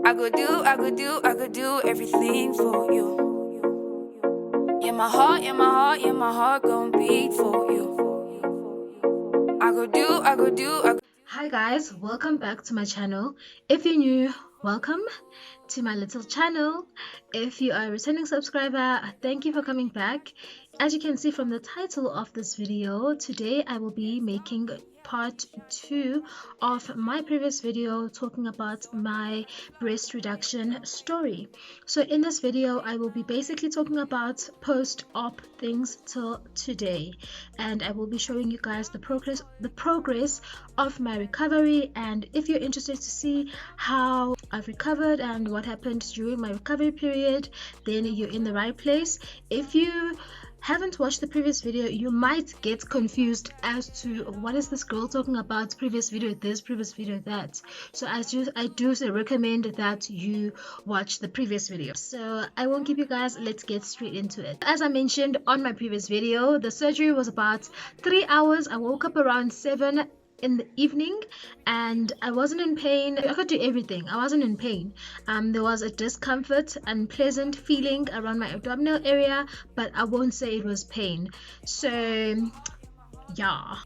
I could do everything for you. Yeah, my heart, yeah, my heart gon' beat for you. I could do. Hi guys, welcome back to my channel. If you're new, welcome to my little channel. If you are a returning subscriber, thank you for coming back. As you can see from the title of this video, today I will be making part 2 of my previous video talking about my breast reduction story. So in this video I will be basically talking about post-op things till today, and I will be showing you guys the progress of my recovery. And if you're interested to see how I've recovered and what happened during my recovery period, then you're in the right place. If you haven't watched the previous video, you might get confused as to what is this girl talking about, previous video this, previous video that. So I do recommend that you watch the previous video. So I won't keep you guys, let's get straight into it. As I mentioned on my previous video, the surgery was about 3 hours. I woke up around 7 in the evening and I wasn't in pain. I could do everything. I wasn't in pain. There was a discomfort and pleasant feeling around my abdominal area, but I won't say it was pain. So yeah,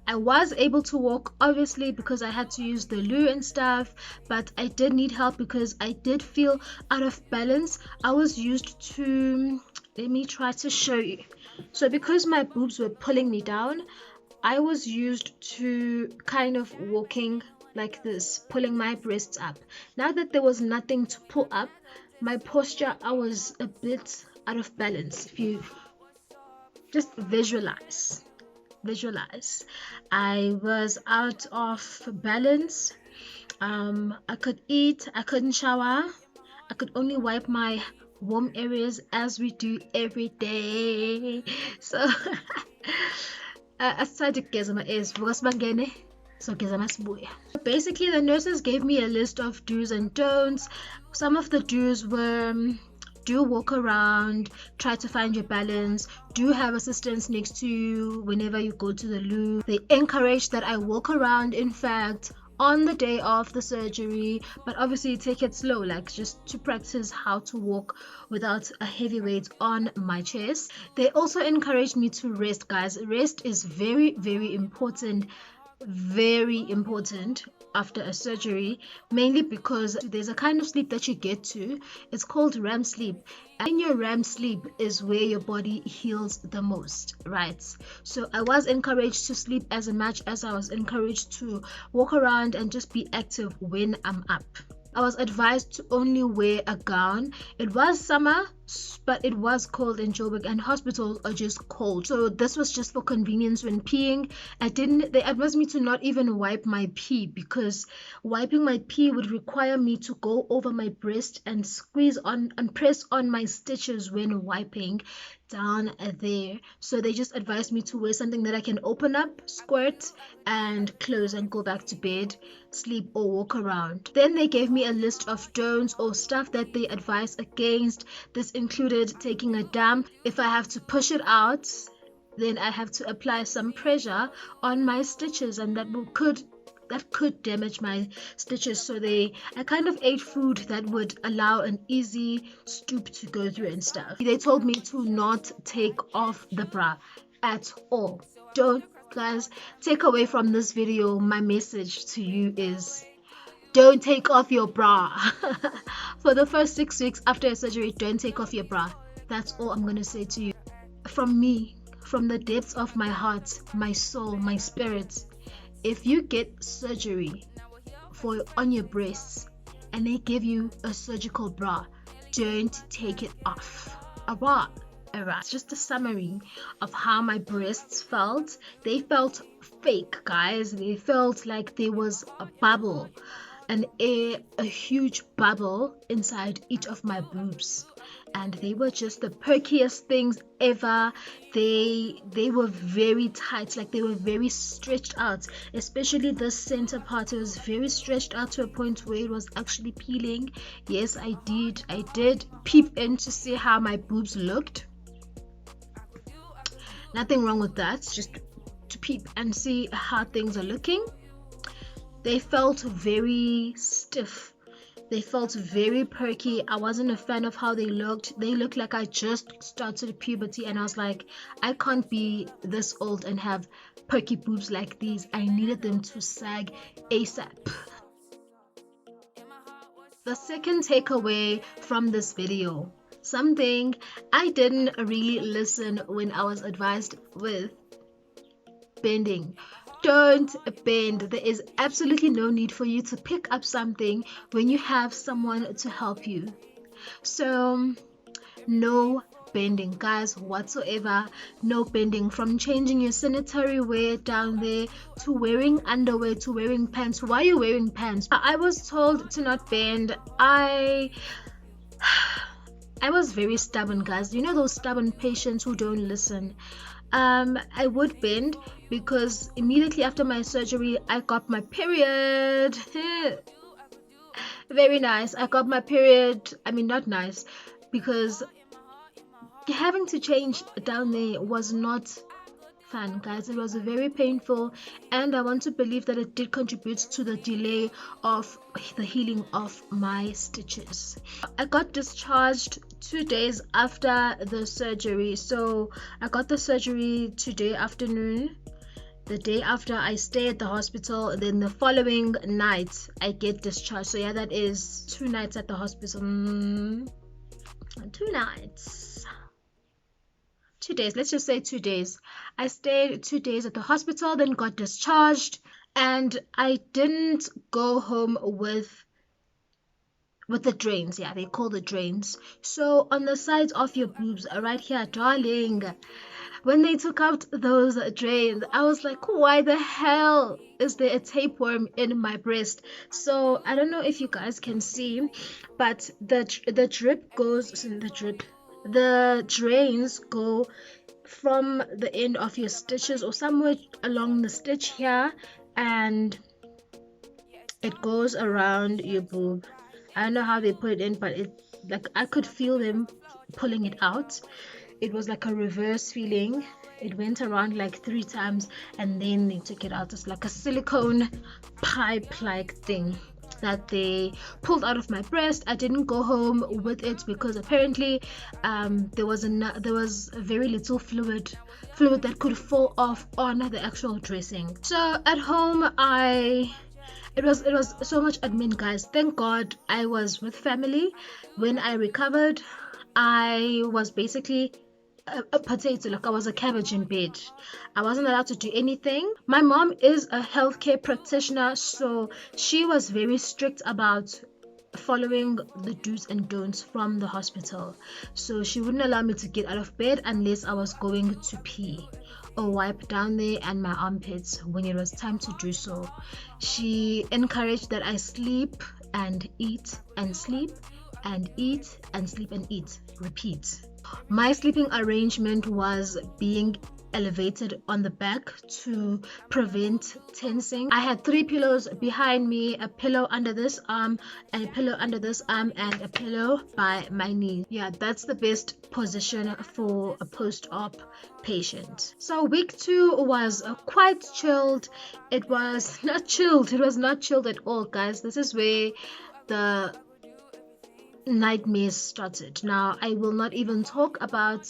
I was able to walk, obviously, because I had to use the loo and stuff, but I did need help because I did feel out of balance. I was used to, let me try to show you. So because my boobs were pulling me down, I was used to kind of walking like this, pulling my breasts up. Now that there was nothing to pull up, my posture, I was a bit out of balance. If you just visualize, I was out of balance. I could eat, I couldn't shower, I could only wipe my warm areas as we do every day. So basically the nurses gave me a list of do's and don'ts. Some of the do's were do walk around, try to find your balance, do have assistance next to you whenever you go to the loo. They encourage that I walk around, in fact, on the day of the surgery, but obviously take it slow, like just to practice how to walk without a heavy weight on my chest. They also encouraged me to rest, guys. Rest is very, very important, after a surgery, mainly because there's a kind of sleep that you get to. It's called REM sleep, and in your REM sleep is where your body heals the most, right? So I was encouraged to sleep as much as I was encouraged to walk around and just be active when I'm up. I was advised to only wear a gown. It was summer, but it was cold in Joburg and hospitals are just cold. So this was just for convenience when peeing. They advised me to not even wipe my pee, because wiping my pee would require me to go over my breast and squeeze on and press on my stitches when wiping down there. So they just advised me to wear something that I can open up, squirt, and close and go back to bed, sleep, or walk around. Then they gave me a list of don'ts or stuff that they advise against. This included taking a dump. If I have to push it out, then I have to apply some pressure on my stitches, and that could damage my stitches. So I kind of ate food that would allow an easy stoop to go through and stuff. They told me to not take off the bra at all. Don't, guys, take away from this video, my message to you is don't take off your bra. For the first 6 weeks after a surgery, don't take off your bra. That's all I'm gonna say to you. From me, from the depths of my heart, my soul, my spirit, if you get surgery on your breasts and they give you a surgical bra, don't take it off. Alright. It's just a summary of how my breasts felt. They felt fake, guys. They felt like there was a bubble, a huge bubble inside each of my boobs, and they were just the perkiest things ever. They were very tight, like they were very stretched out, especially the center part. It was very stretched out to a point where it was actually peeling. Yes, I did peep in to see how my boobs looked. Nothing wrong with that, just to peep and see how things are looking. They felt very stiff, They felt very perky. I wasn't a fan of how they looked. They looked like I just started puberty, and I was like, I can't be this old and have perky boobs like these. I needed them to sag ASAP. The second takeaway from this video, something I didn't really listen when I was advised with bending. Don't bend. There is absolutely no need for you to pick up something when you have someone to help you. So no bending, guys, whatsoever. No bending. From changing your sanitary wear down there to wearing underwear to wearing pants. Why are you wearing pants? I was told to not bend. I was very stubborn, guys. You know those stubborn patients who don't listen. I would bend because immediately after my surgery I got my period. Very nice. I got my period. I mean, not nice, because having to change down there was not fun, guys. It was very painful, and I want to believe that it did contribute to the delay of the healing of my stitches. I got discharged 2 days after the surgery. So I got the surgery today afternoon. The day after, I stay at the hospital. Then the following night I get discharged. So yeah, that is 2 nights at the hospital. 2 nights, 2 days, let's just say 2 days. I stayed 2 days at the hospital, then got discharged, and I didn't go home with the drains. Yeah, they call the drains. So on the sides of your boobs, right here, darling, when they took out those drains, I was like, why the hell is there a tapeworm in my breast? So I don't know if you guys can see, but the drip goes, the drains go from the end of your stitches or somewhere along the stitch here, and it goes around your boob. I don't know how they put it in, but it, like, I could feel them pulling it out. It was like a reverse feeling. It went around like 3 times, and then they took it out. It's like a silicone pipe like thing that they pulled out of my breast. I didn't go home with it because apparently there was very little fluid that could fall off on the actual dressing. So at home, it was so much admin, guys. Thank God I was with family. When I recovered, I was basically a potato, like I was a cabbage in bed. I wasn't allowed to do anything. My mom is a healthcare practitioner, so she was very strict about following the do's and don'ts from the hospital. So she wouldn't allow me to get out of bed unless I was going to pee or wipe down there and my armpits when it was time to do so. She encouraged that I sleep and eat and sleep and eat and sleep and eat, repeat. My sleeping arrangement was being elevated on the back to prevent tensing. I had 3 pillows behind me, a pillow under this arm, and a pillow under this arm, and a pillow by my knee. Yeah, that's the best position for a post-op patient. So week 2 was quite chilled. It was not chilled at all, guys. This is where the nightmares started. Now, I will not even talk about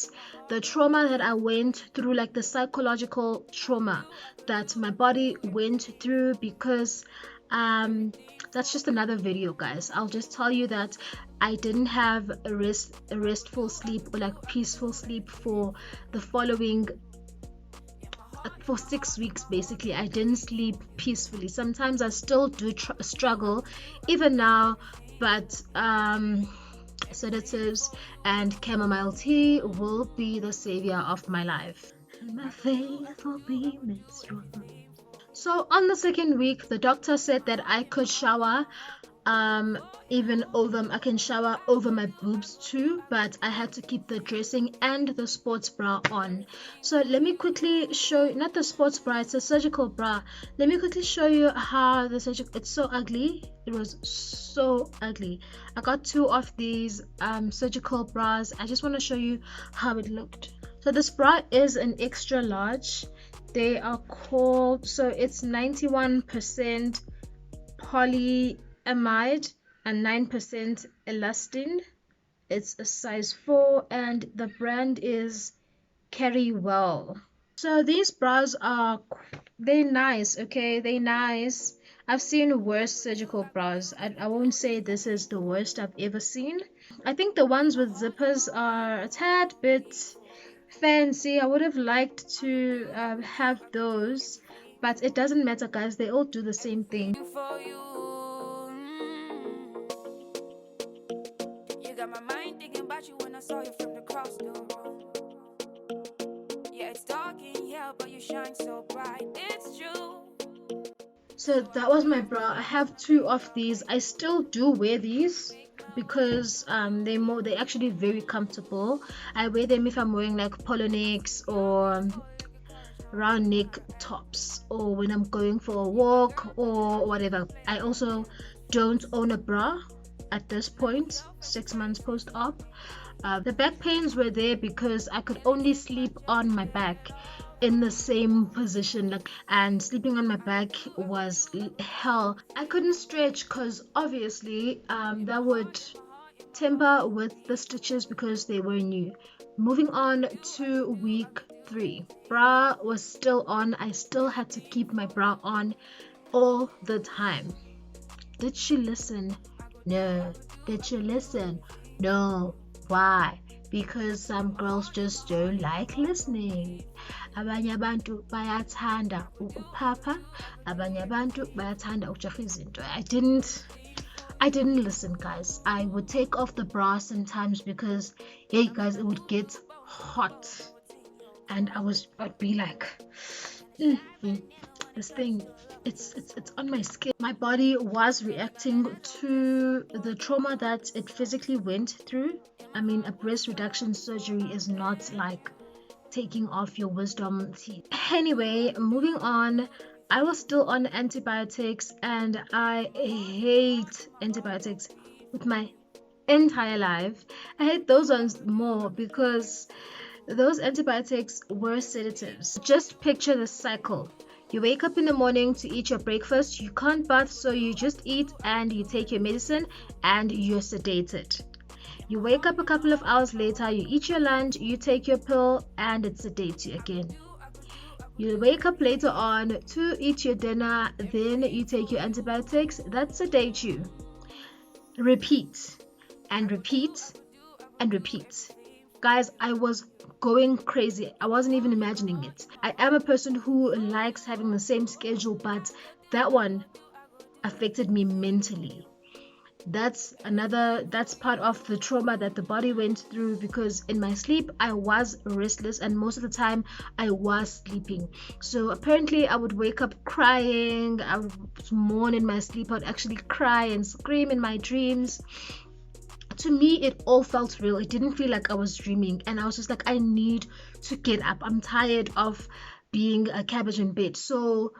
the trauma that I went through, like the psychological trauma that my body went through, because that's just another video, guys. I'll just tell you that I didn't have a restful sleep or like peaceful sleep for the following for 6 weeks. Basically, I didn't sleep peacefully. Sometimes I still do struggle even now, but sedatives and chamomile tea will be the savior of my life, and my faith will be made strong. So on the 2nd week, the doctor said that I could shower I can shower over my boobs too, but I had to keep the dressing and the sports bra on. So let me quickly show, not the sports bra, it's a surgical bra. Let me quickly show you how the surgical, it's so ugly. It was so ugly. I got 2 of these surgical bras. I just want to show you how it looked. So this bra is an extra large. They are called, so it's 91% polyamide a 9% elastin. It's a size 4 and the brand is Carry Well. So these bras are, they nice, okay? They nice. I've seen worse surgical bras. I won't say this is the worst I've ever seen. I think the ones with zippers are a tad bit fancy. I would have liked to have those, but it doesn't matter, guys. They all do the same thing. For you. You got my mind thinking about you when I saw you from across the room. Yeah, it's dark in here, but you shine so bright. It's true. So that was my bra. I have 2 of these. I still do wear these because they're actually very comfortable. I wear them if I'm wearing like polo necks or round neck tops, or when I'm going for a walk or whatever. I also don't own a bra at this point, 6 months post-op. The back pains were there because I could only sleep on my back in the same position, and sleeping on my back was hell. I couldn't stretch because obviously that would temper with the stitches because they were new. Moving on to week 3, bra was still on. I still had to keep my bra on all the time. Did she listen? No. Did she listen? No. Why? Because some girls just don't like listening. Abanye abantu bayathanda ukuphapha, abanye abantu bayathanda ukujaha izinto. I didn't listen, guys. I would take off the bra sometimes because, hey guys, it would get hot, and I'd be like, this thing, it's on my skin. My body was reacting to the trauma that it physically went through. I mean, a breast reduction surgery is not like taking off your wisdom teeth. Anyway, moving on. I was still on antibiotics, and I hate antibiotics with my entire life. I hate those ones more because those antibiotics were sedatives. Just picture the cycle. You wake up in the morning to eat your breakfast, you can't bath, so you just eat and you take your medicine and you're sedated. You wake up a couple of hours later, you eat your lunch, you take your pill, and it sedates you again. You wake up later on to eat your dinner, then you take your antibiotics, that sedates you. Repeat and repeat and repeat. Guys, I was going crazy. I wasn't even imagining it. I am a person who likes having the same schedule, but that one affected me mentally. That's part of the trauma that the body went through, because in my sleep I was restless, and most of the time I was sleeping. So apparently I would wake up crying, I would mourn in my sleep, I would actually cry and scream in my dreams. To me, it all felt real. It didn't feel like I was dreaming, and I was just like, I need to get up. I'm tired of being a cabbage in bed. So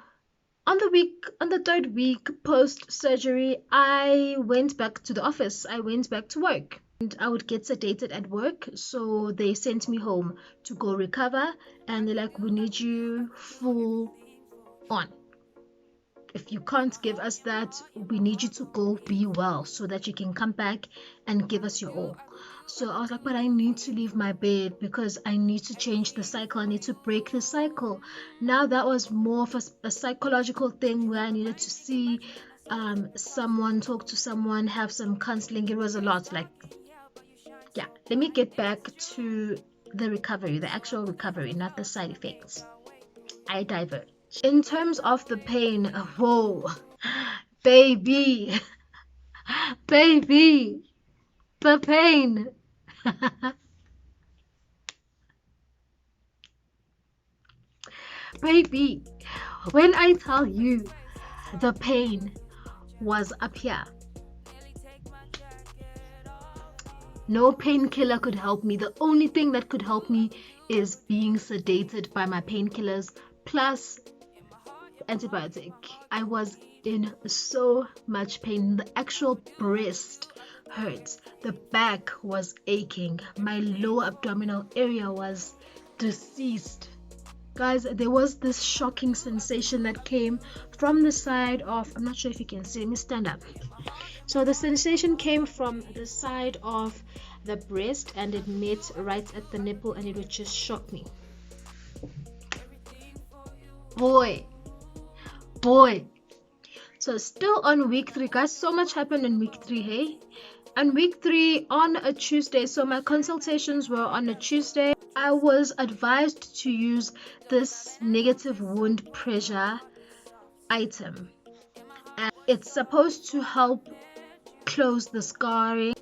on the 3rd week post surgery, I went back to the office. I went back to work, and I would get sedated at work. So they sent me home to go recover, and they're like, we need you full on. If you can't give us that, we need you to go be well so that you can come back and give us your all. So I was like, but I need to leave my bed because I need to change the cycle. I need to break the cycle. Now that was more of a psychological thing where I needed to see someone, talk to someone, have some counseling. It was a lot. Like, yeah, let me get back to the recovery, the actual recovery, not the side effects. I diverged. In terms of the pain, whoa, baby, baby, the pain. Baby, when I tell you the pain was up here, no painkiller could help me. The only thing that could help me is being sedated by my painkillers plus antibiotic. I was in so much pain. The actual breast hurt. The back was aching. My lower abdominal area was deceased. Guys, there was this shocking sensation that came from the side of, I'm not sure if you can see, let me stand up. So the sensation came from the side of the breast and it met right at the nipple, and it would just shock me. Boy. So still on week 3, guys, so much happened in week 3, hey? And week 3 on a Tuesday, so my consultations were on a Tuesday. I was advised to use this negative wound pressure item, and it's supposed to help close the scarring.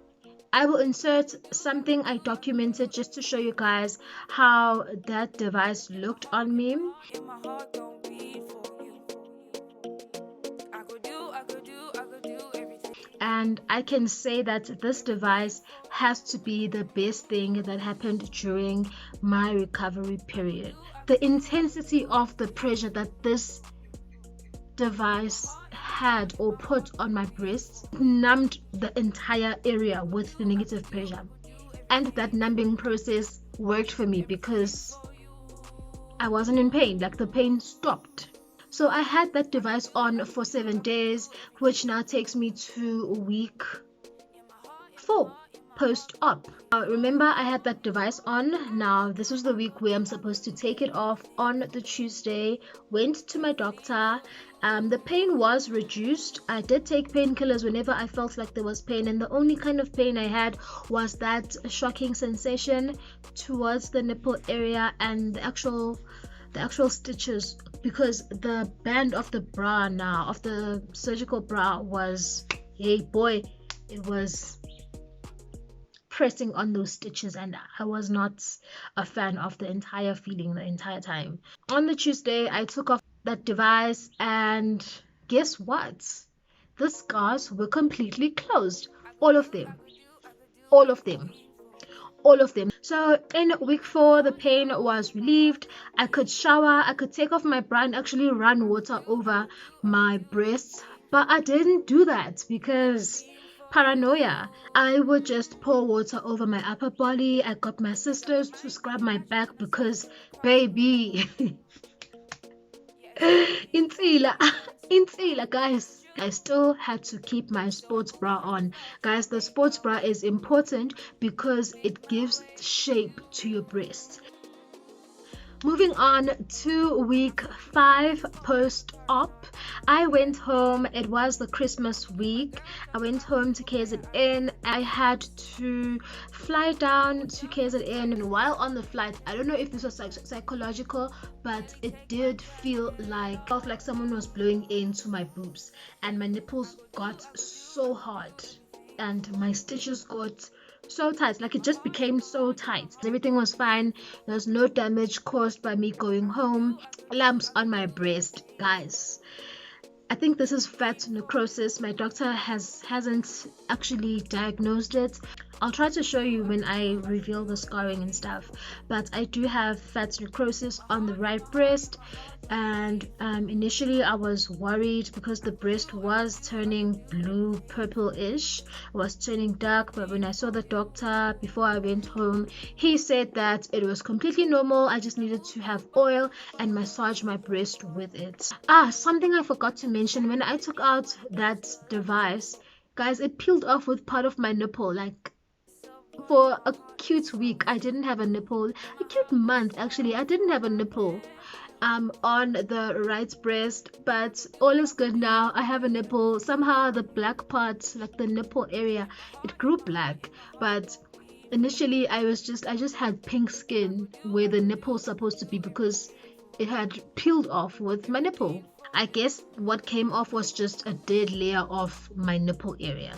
I will insert something I documented just to show you guys how that device looked on me. In my heart don't beat for you. I could do everything. And I can say that this device has to be the best thing that happened during my recovery period. The intensity of the pressure that this device had or put on my breasts numbed the entire area with the negative pressure, and that numbing process worked for me because I wasn't in pain. Like, the pain stopped. So I had that device on for 7 days, which now takes me to week 4 post-op. Remember, I had that device on. Now this was the week where I'm supposed to take it off. On the Tuesday, went to my doctor. The pain was reduced. I did take painkillers whenever I felt like there was pain, and the only kind of pain I had was that shocking sensation towards the nipple area and the actual stitches, because the band of the bra now, of the surgical bra, was, hey boy, it was pressing on those stitches, and I was not a fan of the entire feeling the entire time. On the Tuesday, I took off that device, and guess what? The scars were completely closed. All of them. So in week 4, the pain was relieved. I could shower, I could take off my bra and actually run water over my breasts, but I didn't do that because paranoia. I would just pour water over my upper body. I got my sisters to scrub my back because, baby, insila, guys. I still had to keep my sports bra on. Guys, the sports bra is important because it gives shape to your breasts. Moving on to week 5 post-op, I went home. It was the Christmas week. I went home to KZN. I had to fly down to KZN, and while on the flight, I don't know if this was psychological, but it did felt like someone was blowing into my boobs, and my nipples got so hard and my stitches got so tight. Like, it just became so tight. Everything was fine. There was no damage caused by me going home. Lumps on my breast, guys. I think this is fat necrosis. My doctor hasn't actually diagnosed it. I'll try to show you when I reveal the scarring and stuff, but I do have fat necrosis on the right breast, and initially I was worried because the breast was turning blue purple-ish, was turning dark, but when I saw the doctor before I went home, he said that it was completely normal. I just needed to have oil and massage my breast with it. Something I forgot to mention: when I took out that device, guys, it peeled off with part of my nipple. Like, for a cute week, I didn't have a nipple. A cute month, actually, I didn't have a nipple on the right breast, but all is good now. I have a nipple. Somehow the black part, like the nipple area, it grew black, but initially I just had pink skin where the nipple's supposed to be because it had peeled off with my nipple. I guess what came off was just a dead layer of my nipple area.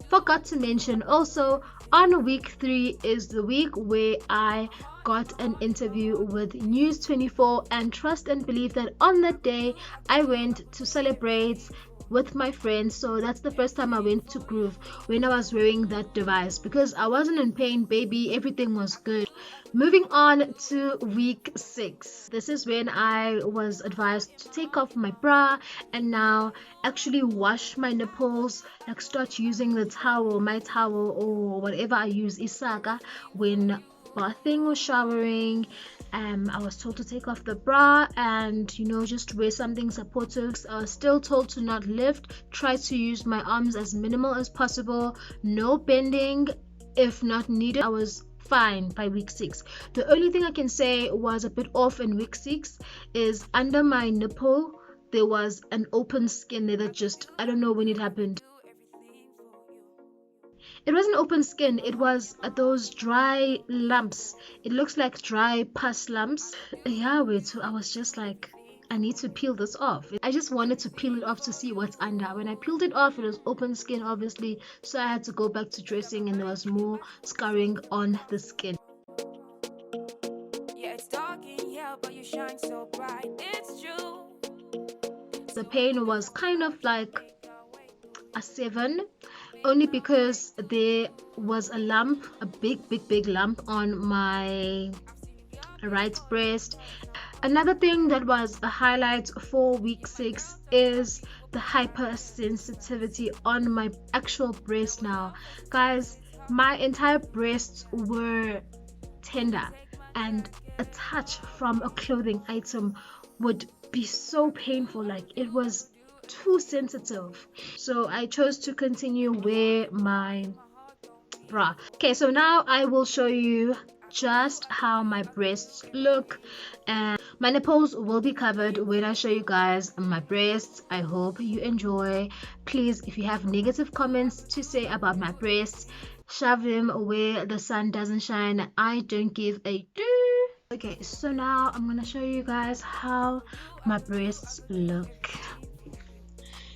Forgot to mention also, on week 3 is the week where I got an interview with News 24, and trust and believe that on that day I went to celebrate with my friends. So that's the first time I went to Groove when I was wearing that device, because I wasn't in pain, baby. Everything was good. Moving on to week 6. This is when I was advised to take off my bra and now actually wash my nipples, like start using the towel, my towel, or whatever I use, isaga, when bathing or showering. I was told to take off the bra and, you know, just wear something supportive. I was still told to not lift, try to use my arms as minimal as possible, no bending if not needed. I was fine by week 6. The only thing I can say was a bit off in week 6 is under my nipple there was an open skin there that just, I don't know when it happened. It wasn't open skin, it was those dry lumps. It looks like dry pus lumps. Yeah, wait, I was just like, I need to peel this off. I just wanted to peel it off to see what's under. When I peeled it off, it was open skin, obviously, so I had to go back to dressing and there was more scarring on the skin. Yeah, it's dark in here, but you shine so bright. It's true. The pain was kind of like a 7, only because there was a lump, a big lump on my right breast. Another thing that was a highlight for week 6 is the hypersensitivity on my actual breast. Now guys, my entire breasts were tender and a touch from a clothing item would be so painful, like it was too sensitive. So I chose to continue wear my bra. Okay, so now I will show you just how my breasts look, and my nipples will be covered when I show you guys my breasts. I hope you enjoy. Please, if you have negative comments to say about my breasts, shove them where the sun doesn't shine. I don't give a do. Okay, so now I'm gonna show you guys how my breasts look.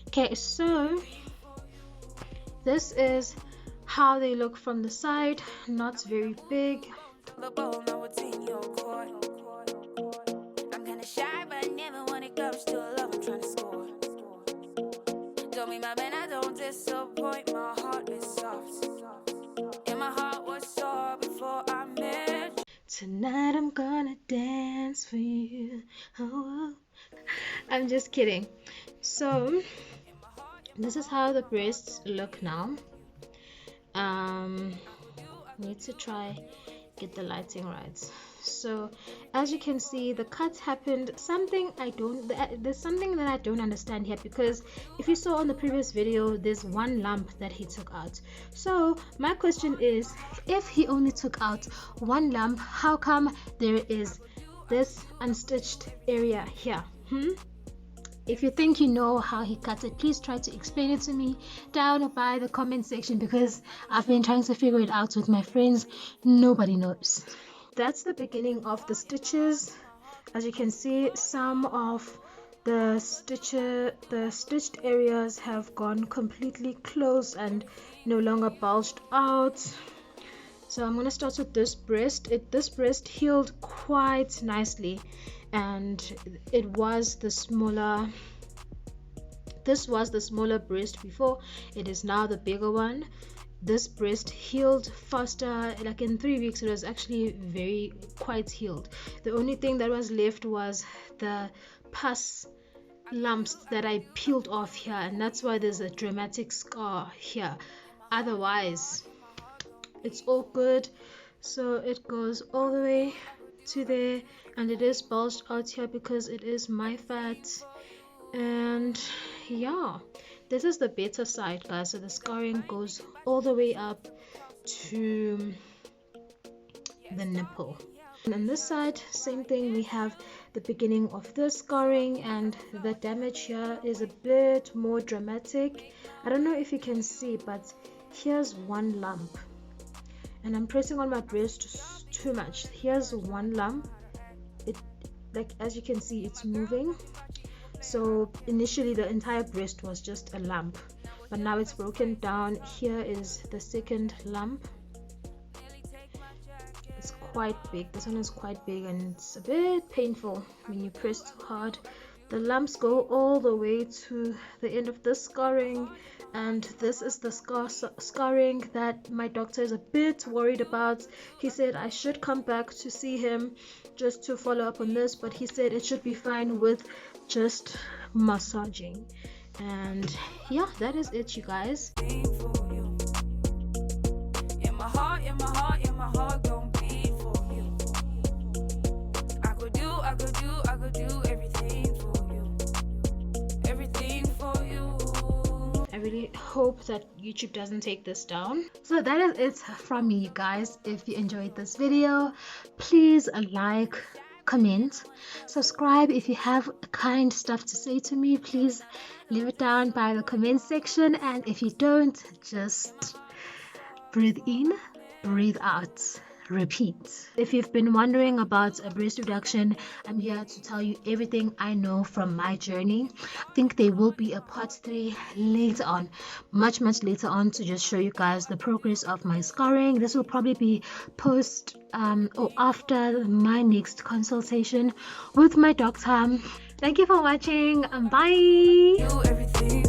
Okay, so this is how they look from the side. Not very big. The ball, know what's in your court. I'm kinda shy, but never when it comes to love, I'm trying to score. Told me my man, I don't disappoint. My heart is soft, and my heart was sore before I met you. Tonight I'm gonna dance for you. Oh. I'm just kidding. So this is how the breasts look now. Need to try get the lighting right. So as you can see, the cuts happened. There's something that I don't understand here, because if you saw on the previous video, there's one lump that he took out. So my question is, if he only took out one lump, how come there is this unstitched area here? If you think you know how he cut it, please try to explain it to me down by the comment section, because I've been trying to figure it out with my friends. Nobody knows. That's the beginning of the stitches. As you can see, some of the stitched areas have gone completely closed and no longer bulged out. So I'm going to start with this breast. This breast healed quite nicely, and this was the smaller breast before. It is now the bigger one. This breast healed faster, like in 3 weeks it was actually quite healed. The only thing that was left was the pus lumps that I peeled off here, and that's why there's a dramatic scar here. Otherwise it's all good. So it goes all the way to there, and it is bulged out here because it is my fat. And yeah, this is the better side, guys. So the scarring goes all the way up to the nipple. And on this side, same thing, we have the beginning of the scarring, and the damage here is a bit more dramatic. I don't know if you can see, but here's one lump, and I'm pressing on my breast too much. Here's one lump. It, like, as you can see, it's moving. So initially the entire breast was just a lump, but now it's broken down. Here is the second lump. It's quite big. This one is quite big, and it's a bit painful when you press too hard. The lumps go all the way to the end of the scarring, and this is the scarring that my doctor is a bit worried about. He said I should come back to see him just to follow up on this, but he said it should be fine with just massaging. And yeah, that is it, you guys. In my heart, don't beat for you. really hope that YouTube doesn't take this down. So that is it from me, you guys. If you enjoyed this video, please like, comment, subscribe. If you have kind stuff to say to me, please leave it down by the comment section. And if you don't, just breathe in, breathe out, repeat. If you've been wondering about a breast reduction, I'm here to tell you everything I know from my journey. I think there will be a part 3 later on, much later on, to just show you guys the progress of my scarring. This will probably be post or after my next consultation with my doctor. Thank you for watching. Bye. You everything.